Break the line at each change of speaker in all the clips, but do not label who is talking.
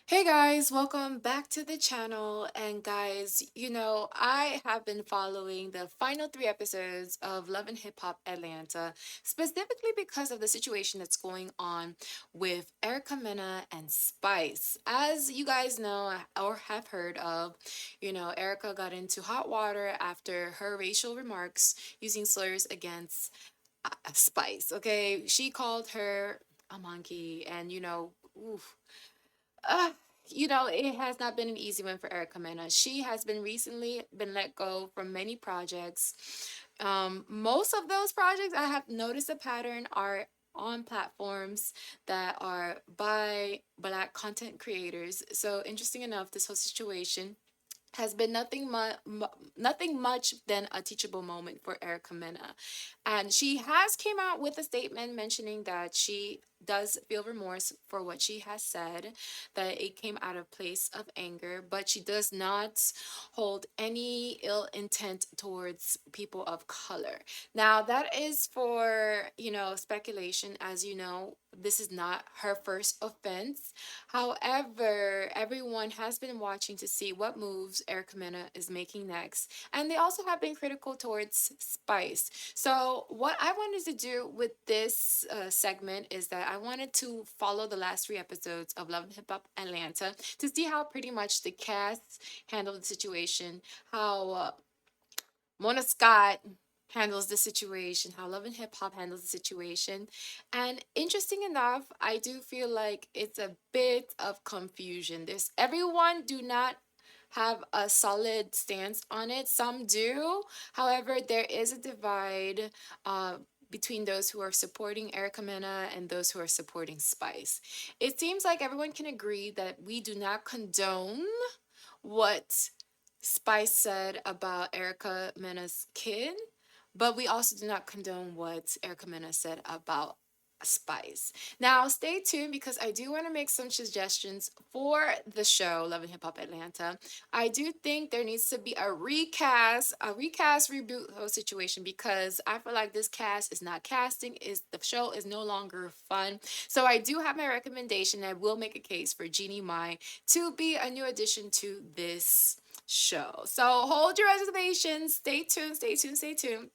Hey guys, welcome back to the channel. And guys, I have been following the final three episodes of Love and Hip Hop Atlanta, specifically because of the situation that's going on with Erica Mena and Spice. As you guys know or have heard of, Erica got into hot water after her racial remarks using slurs against Spice. Okay, she called her a monkey, and oof, uh, it has not been an easy one for Erica Mena. She has been recently been let go from many projects. Most of those projects I have noticed a pattern are on platforms that are by Black content creators. So interesting enough, this whole situation has been nothing much than a teachable moment for Erica Mena. And she has came out with a statement mentioning that she does feel remorse for what she has said, that it came out of place of anger, but she does not hold any ill intent towards people of color. Now, that is for, speculation. As you know, this is not her first offense. However, everyone has been watching to see what moves Erica Mena is making next. And they also have been critical towards Spice. So, what I wanted to do with this segment is that I wanted to follow the last three episodes of Love and Hip Hop Atlanta to see how pretty much the cast handled the situation, how Mona Scott handles the situation, how Love and Hip Hop handles the situation. And interesting enough, I do feel like it's a bit of confusion. There's everyone do not have a solid stance on it. Some do. However, there is a divide between those who are supporting Erica Mena and those who are supporting Spice. It seems like everyone can agree that we do not condone what Spice said about Erica Mena's kid, but we also do not condone what Erica Mena said about Spice. Now, stay tuned because I do want to make some suggestions for the show Love and Hip Hop Atlanta. I do think there needs to be a recast reboot whole situation because I feel like this cast is not casting, is the show is no longer fun. So I do have my recommendation. I will make a case for Jeannie Mai to be a new addition to this show. So hold your reservations. Stay tuned, stay tuned, stay tuned.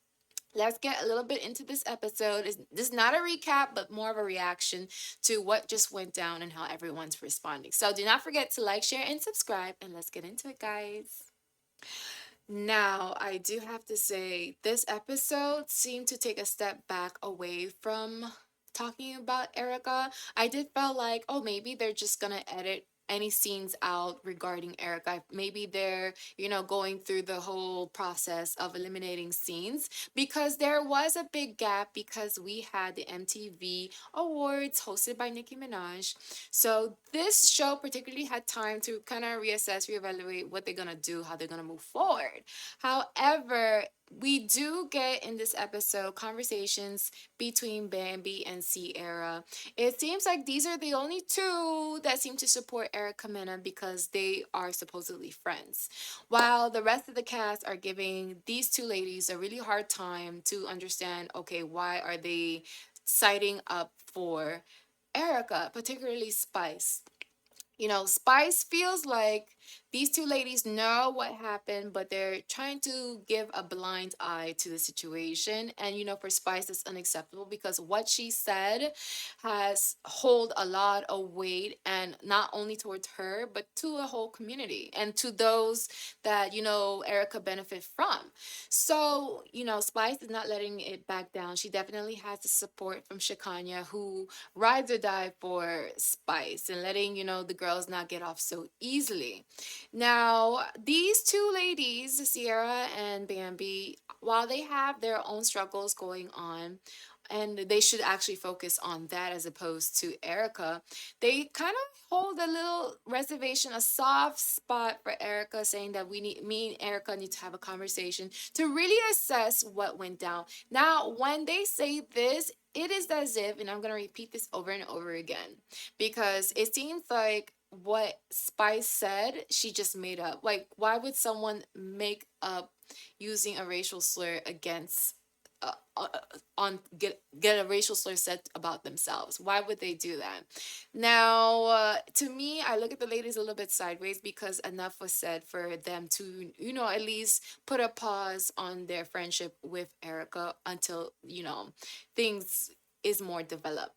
Let's get a little bit into this episode. This is not a recap, but more of a reaction to what just went down and how everyone's responding. So do not forget to like, share, and subscribe. And let's get into it, guys. Now, I do have to say, this episode seemed to take a step back away from talking about Erica. I did feel like, oh, maybe they're just gonna edit any scenes out regarding Erica. Maybe they're, going through the whole process of eliminating scenes because there was a big gap because we had the MTV Awards hosted by Nicki Minaj. So this show particularly had time to kind of reassess, reevaluate what they're gonna do, how they're gonna move forward. However, we do get in this episode conversations between Bambi and Sierra. It seems like these are the only two that seem to support Erica Mena because they are supposedly friends. While the rest of the cast are giving these two ladies a really hard time to understand, okay, why are they siding up for Erica, particularly Spice. Spice feels like these two ladies know what happened, but they're trying to give a blind eye to the situation. And for Spice, it's unacceptable because what she said has hold a lot of weight, and not only towards her, but to the whole community and to those that Erica benefit from. So Spice is not letting it back down. She definitely has the support from Shakanya, who rides or die for Spice and letting the girls not get off so easily. Now, these two ladies, Sierra and Bambi, while they have their own struggles going on, and they should actually focus on that as opposed to Erica, they kind of hold a little reservation, a soft spot for Erica, saying that me and Erica need to have a conversation to really assess what went down. Now, when they say this, it is as if, and I'm going to repeat this over and over again, because it seems like what Spice said, she just made up. Like, why would someone make up using a racial slur against on get a racial slur said about themselves. Why would they do that? Now, to me, I look at the ladies a little bit sideways because enough was said for them to, at least put a pause on their friendship with Erica until, things is more developed.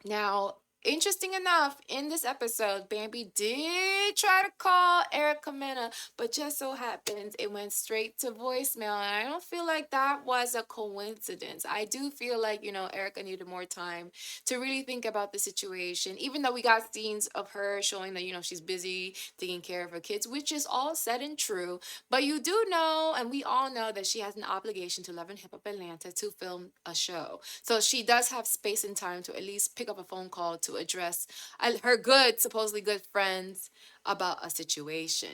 Now, interesting enough, in this episode, Bambi did try to call Erica Mena, but just so happens it went straight to voicemail. And I don't feel like that was a coincidence. I do feel like, Erica needed more time to really think about the situation, even though we got scenes of her showing that, she's busy taking care of her kids, which is all said and true. But you do know, and we all know, that she has an obligation to Love and Hip Hop Atlanta to film a show. So she does have space and time to at least pick up a phone call to address her supposedly good friends about a situation.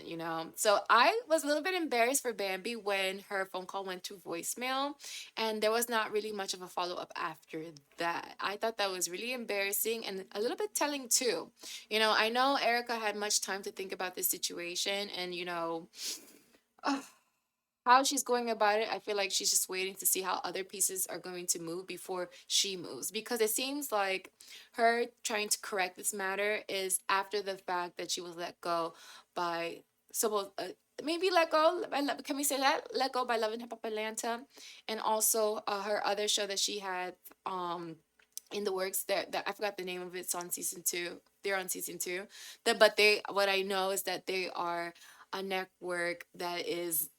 So I was a little bit embarrassed for Bambi when her phone call went to voicemail, and there was not really much of a follow up after that. I thought that was really embarrassing and a little bit telling too. I know Erica had much time to think about this situation, and how she's going about it, I feel like she's just waiting to see how other pieces are going to move before she moves. Because it seems like her trying to correct this matter is after the fact that she was let go by suppose maybe let go can we say that let go by Love and Hip Hop Atlanta, and also her other show that she had in the works that I forgot the name of it. It's on season two. They're on season two. But they what I know is that they are a network that is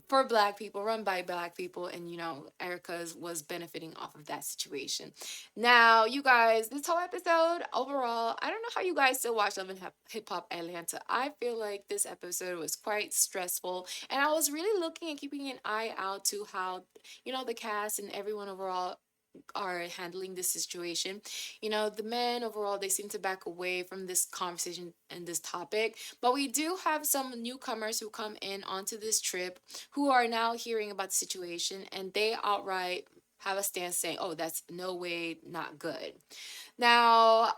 for black people, run by black people, and Erica's was benefiting off of that situation. Now, you guys, this whole episode overall, I don't know how you guys still watch Love and Hip Hop Atlanta. I feel like this episode was quite stressful, and I was really looking and keeping an eye out to how the cast and everyone overall are handling this situation. The men overall, they seem to back away from this conversation and this topic, but we do have some newcomers who come in onto this trip who are now hearing about the situation, and they outright have a stance saying, oh, that's no way, not good. Now,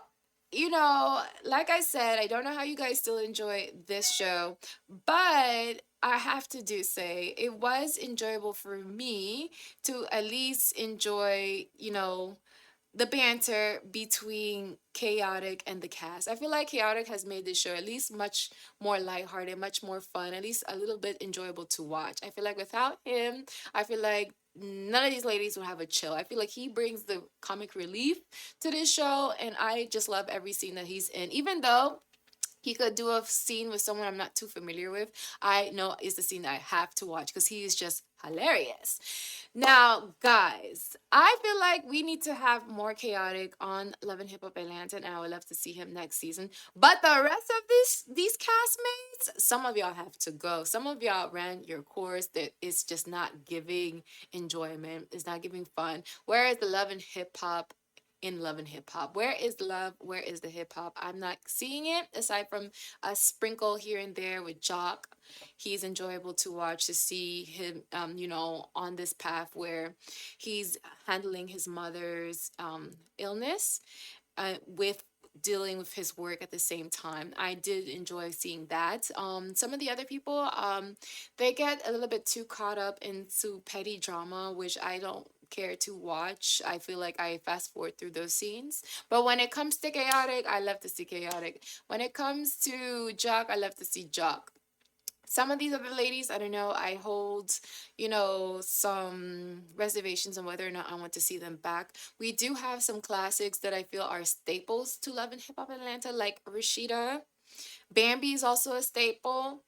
like I said, I don't know how you guys still enjoy this show, but I have to do say it was enjoyable for me to at least enjoy, the banter between Chaotic and the cast. I feel like Chaotic has made this show at least much more lighthearted, much more fun, at least a little bit enjoyable to watch. I feel like without him, I feel like none of these ladies would have a chill. I feel like he brings the comic relief to this show, and I just love every scene that he's in. Even though he could do a scene with someone I'm not too familiar with, I know it's the scene that I have to watch because he is just hilarious. Now, guys, I feel like we need to have more Chaotic on Love and Hip Hop Atlanta, and I would love to see him next season. But the rest of these castmates, some of y'all have to go. Some of y'all ran your course that it's just not giving enjoyment. It's not giving fun. Where is the Love and Hip Hop in Love and Hip Hop? Where is the love? Where is the hip hop? I'm not seeing it aside from a sprinkle here and there with Jock. He's enjoyable to watch, to see him, on this path where he's handling his mother's illness with dealing with his work at the same time. I did enjoy seeing that. Some of the other people, they get a little bit too caught up into petty drama, which I don't care to watch. I feel like I fast forward through those scenes. But when it comes to Chaotic, I love to see Chaotic. When it comes to Jock, I love to see Jock. Some of these other ladies, I don't know, I hold, some reservations on whether or not I want to see them back. We do have some classics that I feel are staples to Love and Hip Hop Atlanta, like Rashida. Bambi is also a staple.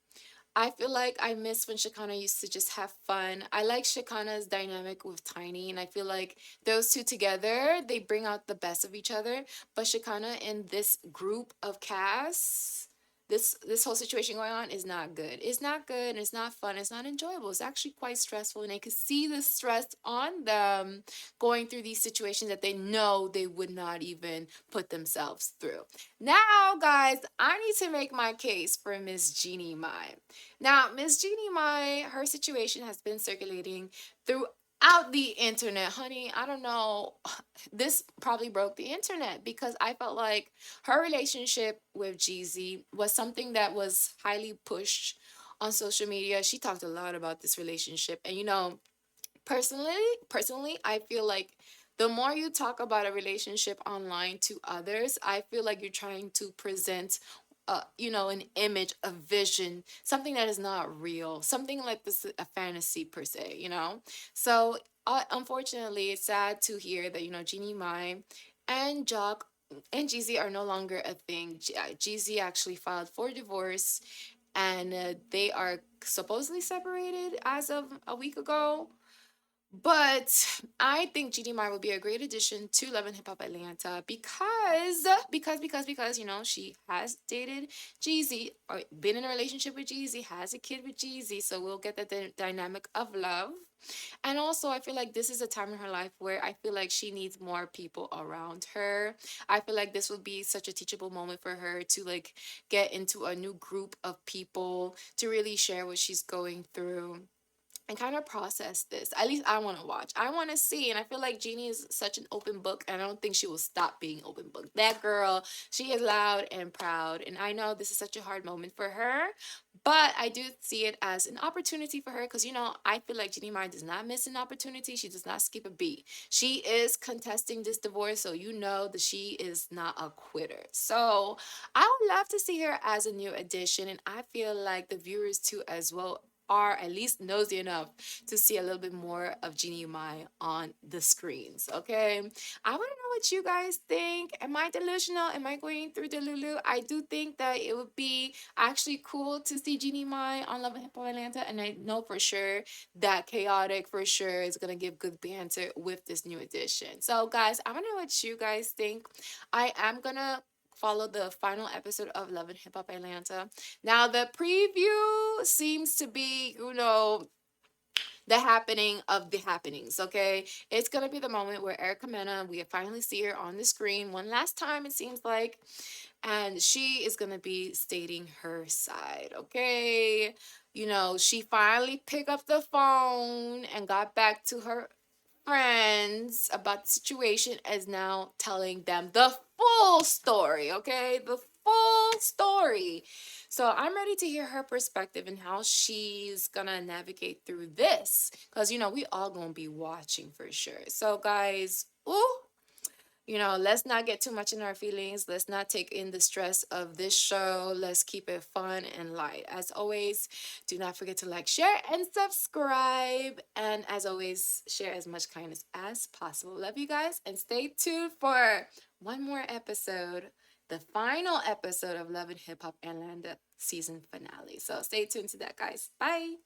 I feel like I miss when Shakana used to just have fun. I like Shakana's dynamic with Tiny, and I feel like those two together, they bring out the best of each other. But Shakana in this group of casts, this whole situation going on is not good. It's not good, and it's not fun. It's not enjoyable. It's actually quite stressful, and I could see the stress on them going through these situations that they know they would not even put themselves through. Now, guys, I need to make my case for Miss Jeannie Mai. Now, Miss Jeannie Mai, her situation has been circulating throughout the internet. Honey, I don't know. This probably broke the internet because I felt like her relationship with Jeezy was something that was highly pushed on social media. She talked a lot about this relationship. And personally personally I feel like the more you talk about a relationship online to others, I feel like you're trying to present an image, a vision, something that is not real, something like this, a fantasy per se. So unfortunately, it's sad to hear that Jeannie Mai and Jock and Jeezy are no longer a thing. Jeezy actually filed for divorce, and they are supposedly separated as of a week ago. But I think GD Mai will be a great addition to Love and Hip Hop Atlanta because she has dated Jeezy or been in a relationship with Jeezy, has a kid with Jeezy, so we'll get the dynamic of love. And also, I feel like this is a time in her life where I feel like she needs more people around her. I feel like this would be such a teachable moment for her to like get into a new group of people to really share what she's going through and kind of process this. At least I want to watch. I want to see. And I feel like Jeannie is such an open book, and I don't think she will stop being open book. That girl, she is loud and proud. And I know this is such a hard moment for her, but I do see it as an opportunity for her because, I feel like Jeannie Mai does not miss an opportunity. She does not skip a beat. She is contesting this divorce, so you know that she is not a quitter. So I would love to see her as a new addition, and I feel like the viewers too as well are at least nosy enough to see a little bit more of Jeannie Mai on the screens. Okay. I want to know what you guys think. Am I delusional? Am I going through Delulu? I do think that it would be actually cool to see Jeannie Mai on Love and Hip Hop Atlanta. And I know for sure that Chaotic for sure is going to give good banter with this new edition. So, guys, I want to know what you guys think. I am going to follow the final episode of Love and Hip Hop Atlanta. Now, the preview seems to be, the happening of the happenings, okay? It's gonna be the moment where Erica Mena, we finally see her on the screen one last time, it seems like, and she is gonna be stating her side, okay? She finally picked up the phone and got back to her friends about the situation, is now telling them the full story, okay? The full story. So I'm ready to hear her perspective and how she's gonna navigate through this. Because, we all gonna be watching for sure. So, guys, ooh, let's not get too much in our feelings. Let's not take in the stress of this show. Let's keep it fun and light. As always, do not forget to like, share, and subscribe. And as always, share as much kindness as possible. Love you guys, and stay tuned for one more episode, the final episode of Love and Hip Hop Atlanta season finale. So stay tuned to that, guys. Bye.